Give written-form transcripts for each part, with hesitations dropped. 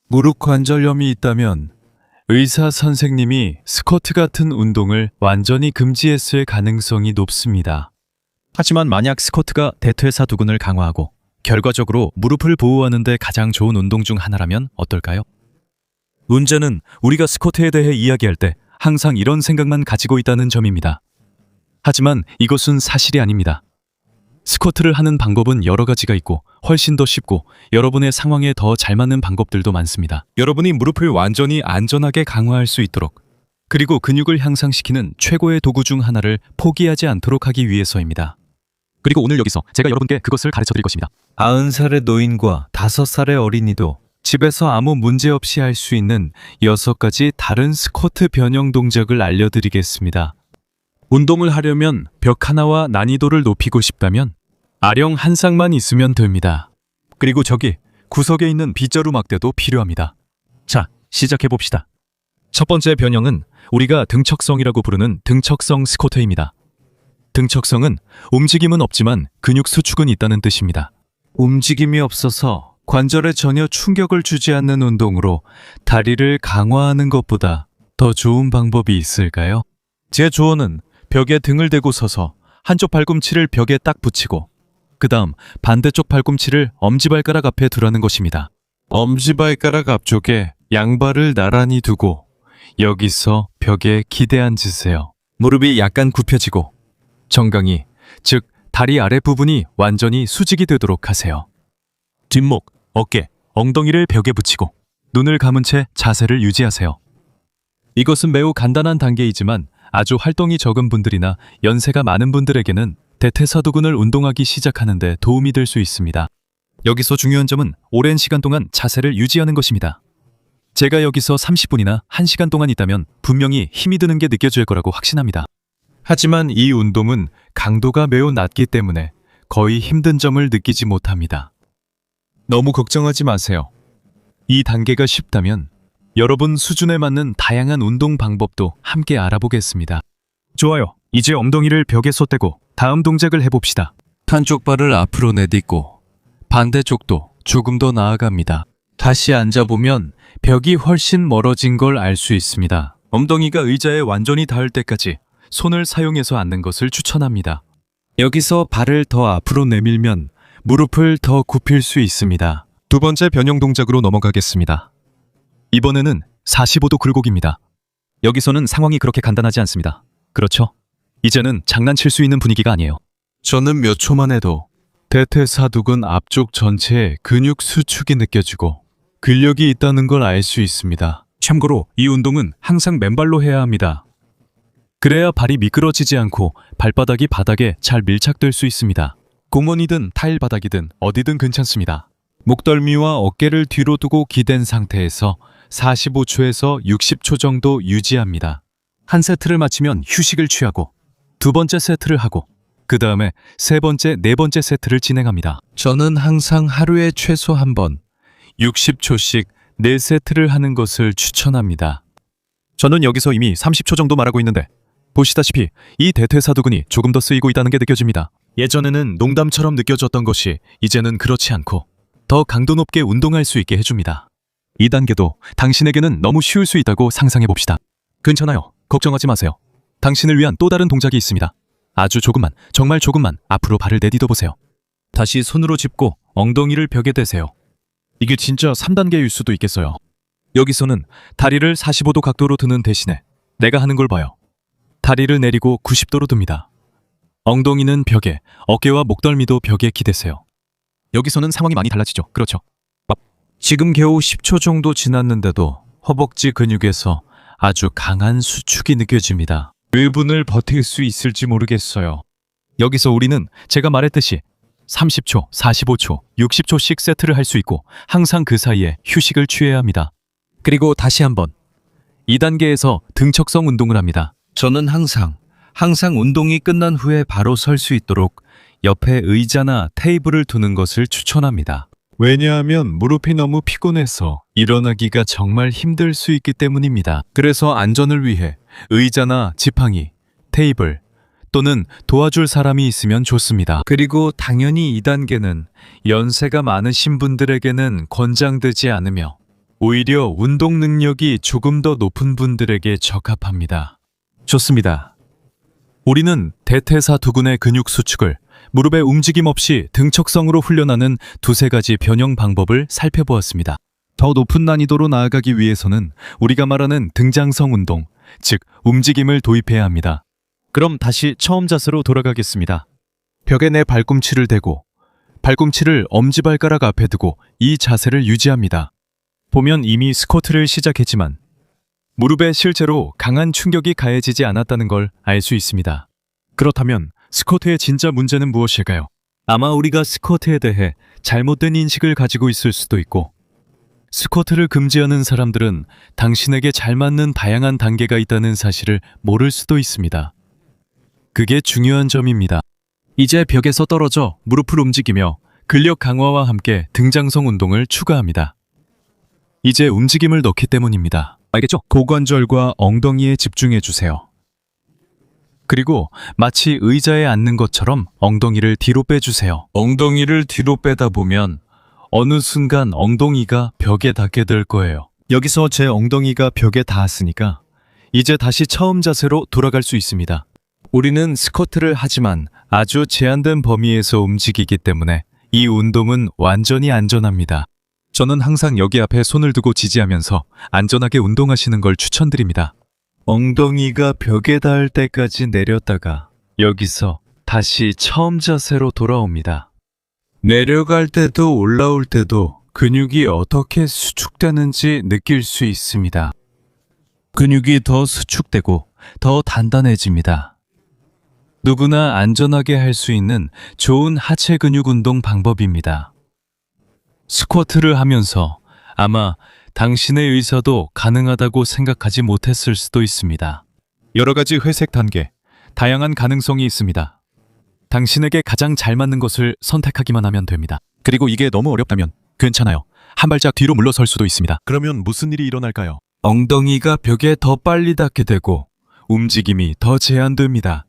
무릎 관절염이 있다면 의사 선생님이 스쿼트 같은 운동을 완전히 금지했을 가능성이 높습니다. 하지만 만약 스쿼트가 대퇴사두근을 강화하고 결과적으로 무릎을 보호하는 데 가장 좋은 운동 중 하나라면 어떨까요? 문제는 우리가 스쿼트에 대해 이야기할 때 항상 이런 생각만 가지고 있다는 점입니다. 하지만 이것은 사실이 아닙니다. 스쿼트를 하는 방법은 여러 가지가 있고 훨씬 더 쉽고 여러분의 상황에 더 잘 맞는 방법들도 많습니다. 여러분이 무릎을 완전히 안전하게 강화할 수 있도록 그리고 근육을 향상시키는 최고의 도구 중 하나를 포기하지 않도록 하기 위해서입니다. 그리고 오늘 여기서 제가 여러분께 그것을 가르쳐 드릴 것입니다. 90살의 노인과 5살의 어린이도 집에서 아무 문제 없이 할 수 있는 6가지 다른 스쿼트 변형 동작을 알려드리겠습니다. 운동을 하려면 벽 하나와 난이도를 높이고 싶다면 아령 한 쌍만 있으면 됩니다. 그리고 저기 구석에 있는 빗자루 막대도 필요합니다. 자, 시작해 봅시다. 첫 번째 변형은 우리가 등척성이라고 부르는 등척성 스쿼트입니다. 등척성은 움직임은 없지만 근육 수축은 있다는 뜻입니다. 움직임이 없어서 관절에 전혀 충격을 주지 않는 운동으로 다리를 강화하는 것보다 더 좋은 방법이 있을까요? 제 조언은 벽에 등을 대고 서서 한쪽 팔꿈치를 벽에 딱 붙이고 그 다음 반대쪽 팔꿈치를 엄지발가락 앞에 두라는 것입니다. 엄지발가락 앞쪽에 양발을 나란히 두고 여기서 벽에 기대 앉으세요. 무릎이 약간 굽혀지고 정강이, 즉 다리 아래 부분이 완전히 수직이 되도록 하세요. 뒷목, 어깨, 엉덩이를 벽에 붙이고 눈을 감은 채 자세를 유지하세요. 이것은 매우 간단한 단계이지만 아주 활동이 적은 분들이나 연세가 많은 분들에게는 대퇴사두근을 운동하기 시작하는 데 도움이 될 수 있습니다. 여기서 중요한 점은 오랜 시간 동안 자세를 유지하는 것입니다. 제가 여기서 30분이나 1시간 동안 있다면 분명히 힘이 드는 게 느껴질 거라고 확신합니다. 하지만 이 운동은 강도가 매우 낮기 때문에 거의 힘든 점을 느끼지 못합니다. 너무 걱정하지 마세요. 이 단계가 쉽다면 여러분 수준에 맞는 다양한 운동 방법도 함께 알아보겠습니다. 좋아요. 이제 엉덩이를 벽에 쏟대고 다음 동작을 해봅시다. 한쪽 발을 앞으로 내딛고 반대쪽도 조금 더 나아갑니다. 다시 앉아보면 벽이 훨씬 멀어진 걸 알 수 있습니다. 엉덩이가 의자에 완전히 닿을 때까지 손을 사용해서 앉는 것을 추천합니다. 여기서 발을 더 앞으로 내밀면 무릎을 더 굽힐 수 있습니다. 두 번째 변형 동작으로 넘어가겠습니다. 이번에는 45도 굴곡입니다. 여기서는 상황이 그렇게 간단하지 않습니다. 그렇죠? 이제는 장난칠 수 있는 분위기가 아니에요. 저는 몇 초만 해도 대퇴사두근 앞쪽 전체에 근육 수축이 느껴지고 근력이 있다는 걸 알 수 있습니다. 참고로 이 운동은 항상 맨발로 해야 합니다. 그래야 발이 미끄러지지 않고 발바닥이 바닥에 잘 밀착될 수 있습니다. 공원이든 타일 바닥이든 어디든 괜찮습니다. 목덜미와 어깨를 뒤로 두고 기댄 상태에서 45초에서 60초 정도 유지합니다. 한 세트를 마치면 휴식을 취하고 두 번째 세트를 하고 그 다음에 세 번째, 네 번째 세트를 진행합니다. 저는 항상 하루에 최소 한 번 60초씩 4세트를 하는 것을 추천합니다. 저는 여기서 이미 30초 정도 말하고 있는데 보시다시피 이 대퇴사두근이 조금 더 쓰이고 있다는 게 느껴집니다. 예전에는 농담처럼 느껴졌던 것이 이제는 그렇지 않고 더 강도 높게 운동할 수 있게 해줍니다. 이 단계도 당신에게는 너무 쉬울 수 있다고 상상해봅시다. 괜찮아요. 걱정하지 마세요. 당신을 위한 또 다른 동작이 있습니다. 아주 조금만, 정말 조금만 앞으로 발을 내딛어 보세요. 다시 손으로 짚고 엉덩이를 벽에 대세요. 이게 진짜 3단계일 수도 있겠어요. 여기서는 다리를 45도 각도로 드는 대신에 내가 하는 걸 봐요. 다리를 내리고 90도로 듭니다. 엉덩이는 벽에, 어깨와 목덜미도 벽에 기대세요. 여기서는 상황이 많이 달라지죠. 그렇죠? 지금 겨우 10초 정도 지났는데도 허벅지 근육에서 아주 강한 수축이 느껴집니다. 1분을 버틸 수 있을지 모르겠어요. 여기서 우리는 제가 말했듯이 30초, 45초, 60초씩 세트를 할 수 있고 항상 그 사이에 휴식을 취해야 합니다. 그리고 다시 한번 2단계에서 등척성 운동을 합니다. 저는 항상 운동이 끝난 후에 바로 설 수 있도록 옆에 의자나 테이블을 두는 것을 추천합니다. 왜냐하면 무릎이 너무 피곤해서 일어나기가 정말 힘들 수 있기 때문입니다. 그래서 안전을 위해 의자나 지팡이, 테이블 또는 도와줄 사람이 있으면 좋습니다. 그리고 당연히 2단계는 연세가 많으신 분들에게는 권장되지 않으며 오히려 운동 능력이 조금 더 높은 분들에게 적합합니다. 좋습니다. 우리는 대퇴사 두근의 근육 수축을 무릎의 움직임 없이 등척성으로 훈련하는 두세 가지 변형 방법을 살펴보았습니다. 더 높은 난이도로 나아가기 위해서는 우리가 말하는 등장성 운동, 즉 움직임을 도입해야 합니다. 그럼 다시 처음 자세로 돌아가겠습니다. 벽에 내 발꿈치를 대고 발꿈치를 엄지발가락 앞에 두고 이 자세를 유지합니다. 보면 이미 스쿼트를 시작했지만 무릎에 실제로 강한 충격이 가해지지 않았다는 걸 알 수 있습니다. 그렇다면 스쿼트의 진짜 문제는 무엇일까요? 아마 우리가 스쿼트에 대해 잘못된 인식을 가지고 있을 수도 있고, 스쿼트를 금지하는 사람들은 당신에게 잘 맞는 다양한 단계가 있다는 사실을 모를 수도 있습니다. 그게 중요한 점입니다. 이제 벽에서 떨어져 무릎을 움직이며 근력 강화와 함께 등장성 운동을 추가합니다. 이제 움직임을 넣기 때문입니다. 알겠죠? 고관절과 엉덩이에 집중해 주세요. 그리고 마치 의자에 앉는 것처럼 엉덩이를 뒤로 빼주세요. 엉덩이를 뒤로 빼다 보면 어느 순간 엉덩이가 벽에 닿게 될 거예요. 여기서 제 엉덩이가 벽에 닿았으니까 이제 다시 처음 자세로 돌아갈 수 있습니다. 우리는 스쿼트를 하지만 아주 제한된 범위에서 움직이기 때문에 이 운동은 완전히 안전합니다. 저는 항상 여기 앞에 손을 두고 지지하면서 안전하게 운동하시는 걸 추천드립니다. 엉덩이가 벽에 닿을 때까지 내렸다가 여기서 다시 처음 자세로 돌아옵니다. 내려갈 때도 올라올 때도 근육이 어떻게 수축되는지 느낄 수 있습니다. 근육이 더 수축되고 더 단단해집니다. 누구나 안전하게 할 수 있는 좋은 하체 근육 운동 방법입니다. 스쿼트를 하면서 아마 당신의 의사도 가능하다고 생각하지 못했을 수도 있습니다. 여러 가지 회색 단계, 다양한 가능성이 있습니다. 당신에게 가장 잘 맞는 것을 선택하기만 하면 됩니다. 그리고 이게 너무 어렵다면 괜찮아요. 한 발짝 뒤로 물러설 수도 있습니다. 그러면 무슨 일이 일어날까요? 엉덩이가 벽에 더 빨리 닿게 되고 움직임이 더 제한됩니다.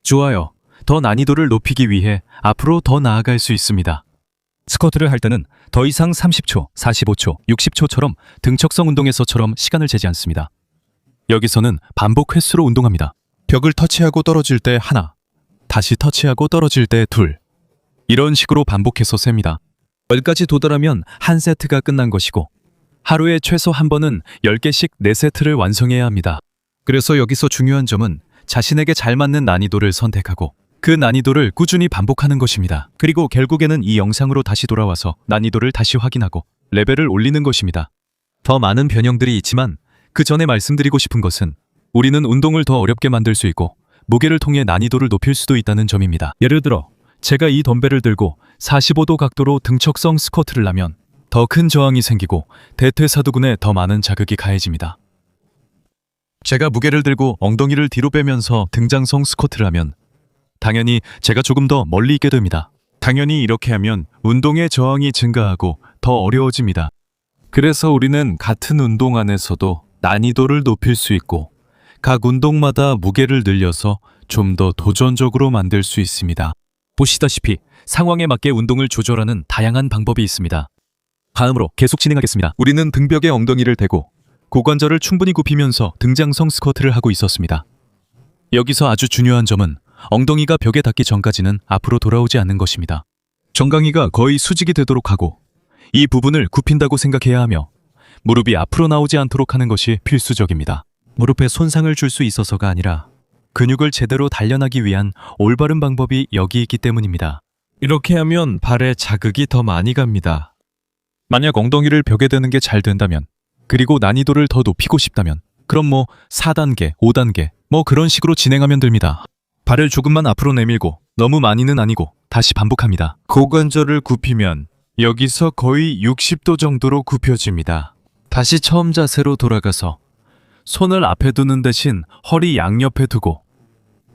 좋아요. 더 난이도를 높이기 위해 앞으로 더 나아갈 수 있습니다. 스쿼트를 할 때는 더 이상 30초, 45초, 60초처럼 등척성 운동에서처럼 시간을 재지 않습니다. 여기서는 반복 횟수로 운동합니다. 벽을 터치하고 떨어질 때 하나, 다시 터치하고 떨어질 때 둘. 이런 식으로 반복해서 셉니다. 10까지 도달하면 한 세트가 끝난 것이고, 하루에 최소 한 번은 10개씩 4세트를 완성해야 합니다. 그래서 여기서 중요한 점은 자신에게 잘 맞는 난이도를 선택하고 그 난이도를 꾸준히 반복하는 것입니다. 그리고 결국에는 이 영상으로 다시 돌아와서 난이도를 다시 확인하고 레벨을 올리는 것입니다. 더 많은 변형들이 있지만 그 전에 말씀드리고 싶은 것은 우리는 운동을 더 어렵게 만들 수 있고 무게를 통해 난이도를 높일 수도 있다는 점입니다. 예를 들어 제가 이 덤벨을 들고 45도 각도로 등척성 스쿼트를 하면 더 큰 저항이 생기고 대퇴사두근에 더 많은 자극이 가해집니다. 제가 무게를 들고 엉덩이를 뒤로 빼면서 등장성 스쿼트를 하면 당연히 제가 조금 더 멀리 있게 됩니다. 당연히 이렇게 하면 운동의 저항이 증가하고 더 어려워집니다. 그래서 우리는 같은 운동 안에서도 난이도를 높일 수 있고 각 운동마다 무게를 늘려서 좀 더 도전적으로 만들 수 있습니다. 보시다시피 상황에 맞게 운동을 조절하는 다양한 방법이 있습니다. 다음으로 계속 진행하겠습니다. 우리는 등벽에 엉덩이를 대고 고관절을 충분히 굽히면서 등장성 스쿼트를 하고 있었습니다. 여기서 아주 중요한 점은 엉덩이가 벽에 닿기 전까지는 앞으로 돌아오지 않는 것입니다. 정강이가 거의 수직이 되도록 하고 이 부분을 굽힌다고 생각해야 하며 무릎이 앞으로 나오지 않도록 하는 것이 필수적입니다. 무릎에 손상을 줄 수 있어서가 아니라 근육을 제대로 단련하기 위한 올바른 방법이 여기 있기 때문입니다. 이렇게 하면 발에 자극이 더 많이 갑니다. 만약 엉덩이를 벽에 대는 게 잘 된다면 그리고 난이도를 더 높이고 싶다면 그럼 4단계, 5단계 그런 식으로 진행하면 됩니다. 발을 조금만 앞으로 내밀고 너무 많이는 아니고 다시 반복합니다. 고관절을 굽히면 여기서 거의 60도 정도로 굽혀집니다. 다시 처음 자세로 돌아가서 손을 앞에 두는 대신 허리 양옆에 두고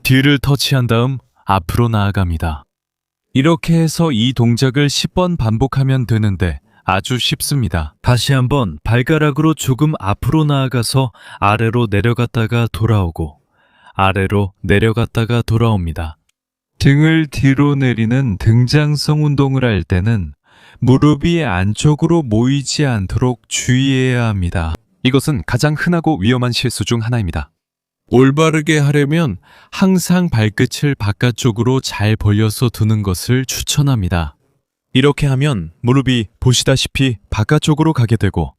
뒤를 터치한 다음 앞으로 나아갑니다. 이렇게 해서 이 동작을 10번 반복하면 되는데 아주 쉽습니다. 다시 한번 발가락으로 조금 앞으로 나아가서 아래로 내려갔다가 돌아오고 아래로 내려갔다가 돌아옵니다. 등을 뒤로 내리는 등장성 운동을 할 때는 무릎이 안쪽으로 모이지 않도록 주의해야 합니다. 이것은 가장 흔하고 위험한 실수 중 하나입니다. 올바르게 하려면 항상 발끝을 바깥쪽으로 잘 벌려서 두는 것을 추천합니다. 이렇게 하면 무릎이 보시다시피 바깥쪽으로 가게 되고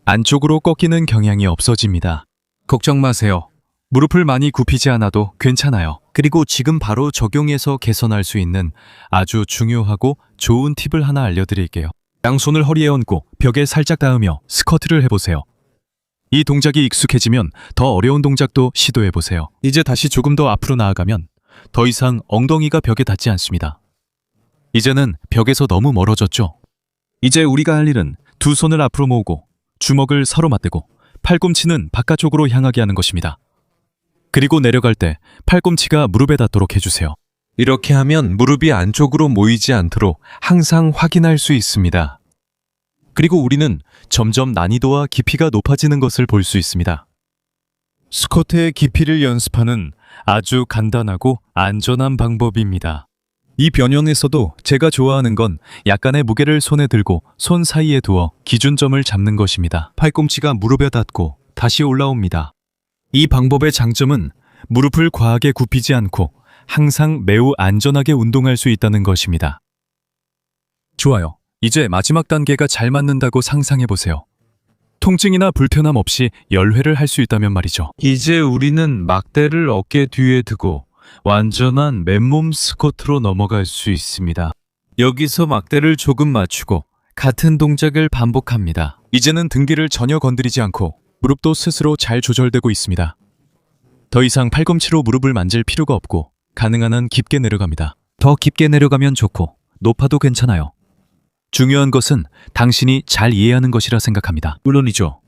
안쪽으로 꺾이는 경향이 없어집니다. 걱정 마세요. 무릎을 많이 굽히지 않아도 괜찮아요. 그리고 지금 바로 적용해서 개선할 수 있는 아주 중요하고 좋은 팁을 하나 알려드릴게요. 양손을 허리에 얹고 벽에 살짝 닿으며 스쿼트를 해보세요. 이 동작이 익숙해지면 더 어려운 동작도 시도해보세요. 이제 다시 조금 더 앞으로 나아가면 더 이상 엉덩이가 벽에 닿지 않습니다. 이제는 벽에서 너무 멀어졌죠? 이제 우리가 할 일은 두 손을 앞으로 모으고 주먹을 서로 맞대고 팔꿈치는 바깥쪽으로 향하게 하는 것입니다. 그리고 내려갈 때 팔꿈치가 무릎에 닿도록 해주세요. 이렇게 하면 무릎이 안쪽으로 모이지 않도록 항상 확인할 수 있습니다. 그리고 우리는 점점 난이도와 깊이가 높아지는 것을 볼 수 있습니다. 스쿼트의 깊이를 연습하는 아주 간단하고 안전한 방법입니다. 이 변형에서도 제가 좋아하는 건 약간의 무게를 손에 들고 손 사이에 두어 기준점을 잡는 것입니다. 팔꿈치가 무릎에 닿고 다시 올라옵니다. 이 방법의 장점은 무릎을 과하게 굽히지 않고 항상 매우 안전하게 운동할 수 있다는 것입니다. 좋아요. 이제 마지막 단계가 잘 맞는다고 상상해보세요. 통증이나 불편함 없이 10회를 할 수 있다면 말이죠. 이제 우리는 막대를 어깨 뒤에 두고 완전한 맨몸 스쿼트로 넘어갈 수 있습니다. 여기서 막대를 조금 맞추고 같은 동작을 반복합니다. 이제는 등기를 전혀 건드리지 않고 무릎도 스스로 잘 조절되고 있습니다. 더 이상 팔꿈치로 무릎을 만질 필요가 없고 가능한 한 깊게 내려갑니다. 더 깊게 내려가면 좋고 높아도 괜찮아요. 중요한 것은 당신이 잘 이해하는 것이라 생각합니다. 물론이죠.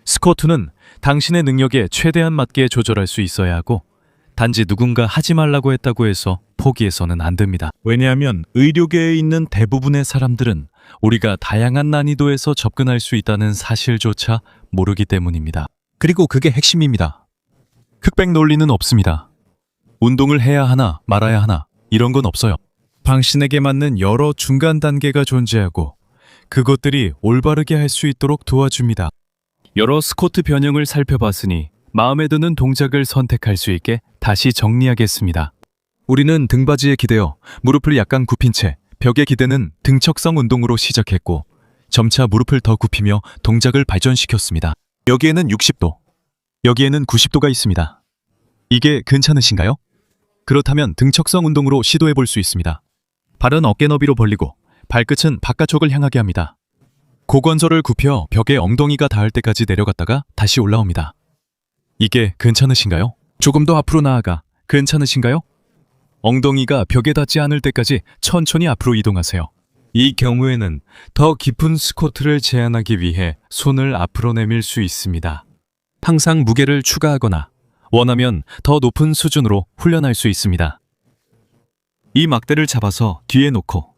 스쿼트는 당신의 능력에 최대한 맞게 조절할 수 있어야 하고 단지 누군가 하지 말라고 했다고 해서 포기해서는 안 됩니다. 왜냐하면 의료계에 있는 대부분의 사람들은 우리가 다양한 난이도에서 접근할 수 있다는 사실조차 모르기 때문입니다. 그리고 그게 핵심입니다. 흑백 논리는 없습니다. 운동을 해야 하나 말아야 하나 이런 건 없어요. 당신에게 맞는 여러 중간 단계가 존재하고 그것들이 올바르게 할 수 있도록 도와줍니다. 여러 스쿼트 변형을 살펴봤으니 마음에 드는 동작을 선택할 수 있게 다시 정리하겠습니다. 우리는 등받이에 기대어 무릎을 약간 굽힌 채 벽에 기대는 등척성 운동으로 시작했고 점차 무릎을 더 굽히며 동작을 발전시켰습니다. 여기에는 60도, 여기에는 90도가 있습니다. 이게 괜찮으신가요? 그렇다면 등척성 운동으로 시도해 볼 수 있습니다. 발은 어깨 너비로 벌리고 발끝은 바깥쪽을 향하게 합니다. 고관절을 굽혀 벽에 엉덩이가 닿을 때까지 내려갔다가 다시 올라옵니다. 이게 괜찮으신가요? 조금 더 앞으로 나아가 괜찮으신가요? 엉덩이가 벽에 닿지 않을 때까지 천천히 앞으로 이동하세요. 이 경우에는 더 깊은 스쿼트를 제한하기 위해 손을 앞으로 내밀 수 있습니다. 항상 무게를 추가하거나 원하면 더 높은 수준으로 훈련할 수 있습니다. 이 막대를 잡아서 뒤에 놓고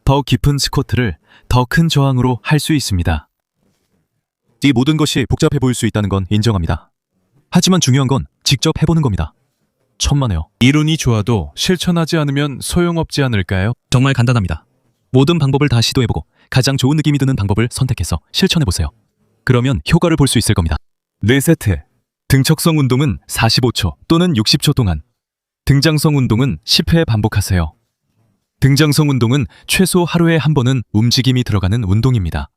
더 깊은 스쿼트를 더 큰 저항으로 할 수 있습니다. 이 모든 것이 복잡해 보일 수 있다는 건 인정합니다. 하지만 중요한 건 직접 해보는 겁니다. 천만에요. 이론이 좋아도 실천하지 않으면 소용없지 않을까요? 정말 간단합니다. 모든 방법을 다 시도해보고 가장 좋은 느낌이 드는 방법을 선택해서 실천해보세요. 그러면 효과를 볼 수 있을 겁니다. 4세트. 등척성 운동은 45초 또는 60초 동안, 등장성 운동은 10회 반복하세요. 등장성 운동은 최소 하루에 한 번은 움직임이 들어가는 운동입니다.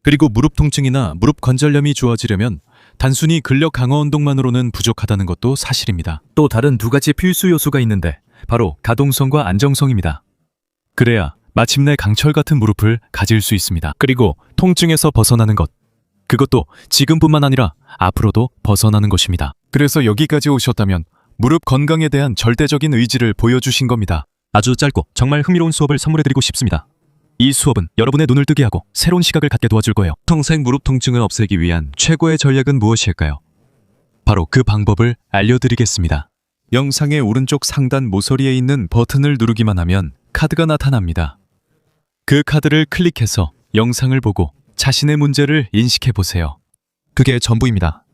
그리고 무릎 통증이나 무릎 관절염이 좋아지려면 단순히 근력 강화 운동만으로는 부족하다는 것도 사실입니다. 또 다른 두 가지 필수 요소가 있는데 바로 가동성과 안정성입니다. 그래야 마침내 강철 같은 무릎을 가질 수 있습니다. 그리고 통증에서 벗어나는 것. 그것도 지금뿐만 아니라 앞으로도 벗어나는 것입니다. 그래서 여기까지 오셨다면 무릎 건강에 대한 절대적인 의지를 보여주신 겁니다. 아주 짧고 정말 흥미로운 수업을 선물해드리고 싶습니다. 이 수업은 여러분의 눈을 뜨게 하고 새로운 시각을 갖게 도와줄 거예요. 평생 무릎 통증을 없애기 위한 최고의 전략은 무엇일까요? 바로 그 방법을 알려드리겠습니다. 영상의 오른쪽 상단 모서리에 있는 버튼을 누르기만 하면 카드가 나타납니다. 그 카드를 클릭해서 영상을 보고 자신의 문제를 인식해보세요. 그게 전부입니다.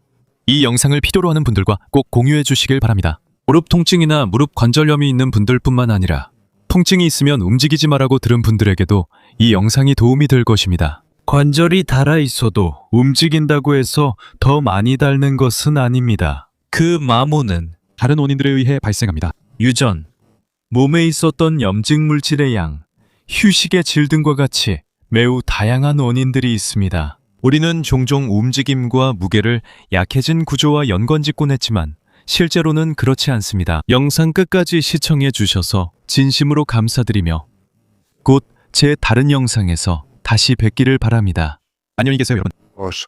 이 영상을 필요로 하는 분들과 꼭 공유해 주시길 바랍니다. 무릎 통증이나 무릎 관절염이 있는 분들뿐만 아니라 통증이 있으면 움직이지 말라고 들은 분들에게도 이 영상이 도움이 될 것입니다. 관절이 닳아 있어도 움직인다고 해서 더 많이 닳는 것은 아닙니다. 그 마모는 다른 원인들에 의해 발생합니다. 유전, 몸에 있었던 염증 물질의 양, 휴식의 질 등과 같이 매우 다양한 원인들이 있습니다. 우리는 종종 움직임과 무게를 약해진 구조와 연관짓곤 했지만 실제로는 그렇지 않습니다. 영상 끝까지 시청해 주셔서 진심으로 감사드리며 곧 제 다른 영상에서 다시 뵙기를 바랍니다. 안녕히 계세요, 여러분. 어서.